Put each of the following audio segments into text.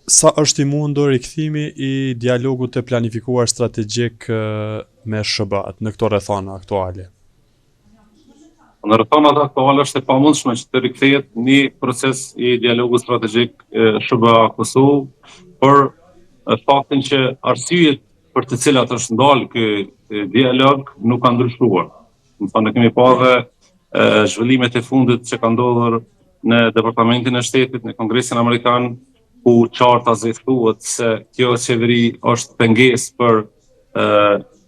Sa është i mundur rikthimi i dialogut të planifikuar strategjik me SHBA-t në këto rrethana aktuale? Në rrethonat aktuale është e pamundshme që të rikthehet një proces i dialogut strategjik SHBA Kosovë, për faktin që arsyet për të cilat është ndalë ky dialog nuk kanë ndryshuar. Do të thonë, ne kemi parë zhvillimet e fundit që kanë ndodhur në Departamentin e Shtetit, në Kongresin Amerikan, ku qartazi thuhet se kjo qeveri është pengesë për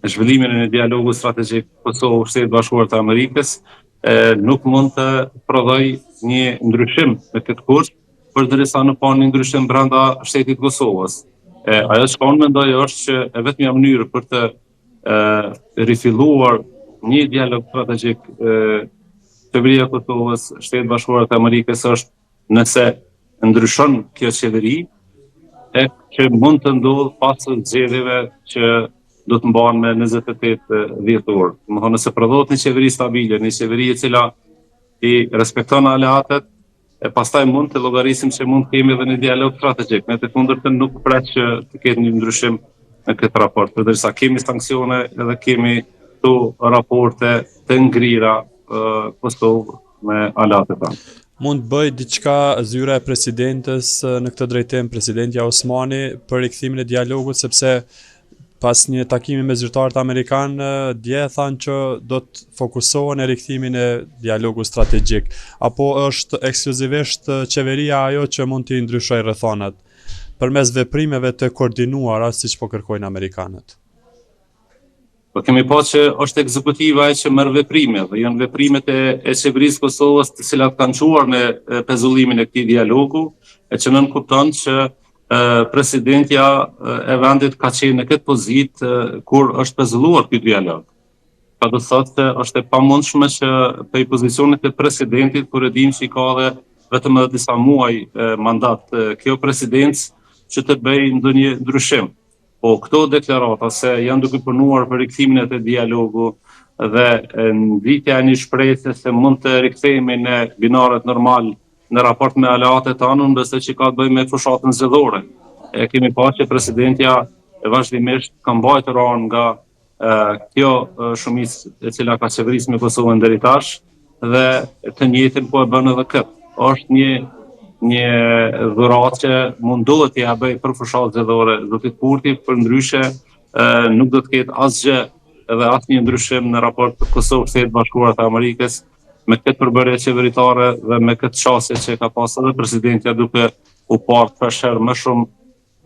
zhvillimin e dialogut strategjik Kosovë-Shtetet Bashkuara të Amerikës, nuk mund të prodhoj një ndryshim në këtë kurs, përderisa nuk ka një ndryshim brenda shtetit Kosovës. Ajo që unë mendoj është që e vetmja mënyrë për të rifilluar një dialog strategjik qeveria e Kosovës, Shtetet Bashkuara të Amerikës është nëse ndryshon kjo qeveri, që mund të ndodhë pas zgjedhjeve që do të mbahen me 28 dhjetor. Domethënë, nëse prodhohet një qeveri stabile, një qeveri e cila i respekton aleatet, pastaj mund të llogarisim se mund të kemi edhe një dialog strategjik. Në të kundërtën nuk pret që të ketë një ndryshim në këtë raport, përderisa kemi sanksione edhe kemi këto raporte të ngrira Kosovë me aleatet tanë. Mund të bëj diçka zyra e presidentes në këtë drejtim, presidentja Osmani, për rikthimin e dialogut, sepse pas një takimi me zyrtarët amerikanë, dje thanë që do të fokusohen në rikthimin e dialogut strategjik, apo është ekskluzivisht qeveria ajo që mund të ndryshojë rrethonat përmes veprimeve të koordinuara siç po kërkojnë amerikanët? Po kemi pa që është ekzekutiva që merr veprime, dhe janë veprimet e qeverisë Kosovës të cilat kanë çuar në pezullimin e këtij dialogu, e që nën kupton që presidentja e vendit ka qenë në këtë pozitë kur është pezulluar ky dialog. Ka do të thotë se është e pamundshme që prej pozicionit të presidentit, kur e dim që i ka dhe vetëm edhe disa muaj mandat kjo presidencë, që të bëjë ndonjë ndryshim. Po këto deklarata se janë duke punuar për rikthimin e dialogu dhe ngritja e një shpresë se mund të rikthehemi në binaret normal në raport me aleatet tanë, besoj që ka të bëjë me fushatën zgjedhore. Kemi parë që presidentja vazhdimisht ka mbajtur anë nga kjo shumicë e cila ka qeverisë me Kosovën deri tash, dhe të njëjtin po e bën edhe këtë. Është një dhuratë që mundohet t'i bëj për fushatë zgjedhore zotit Kurti, përndryshe nuk do të ketë asgjë edhe asnjë ndryshim në raport të Kosovë-Shtetet Bashkuara të Amerikës, me këtë përbërje qeveritare dhe me këtë qasje që ka pasur edhe presidentja duke u parë përshër më shumë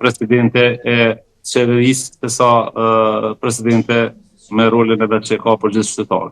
presidente e qeverisë sesa presidente me rolin edhe që ka për gjithë qytetarët.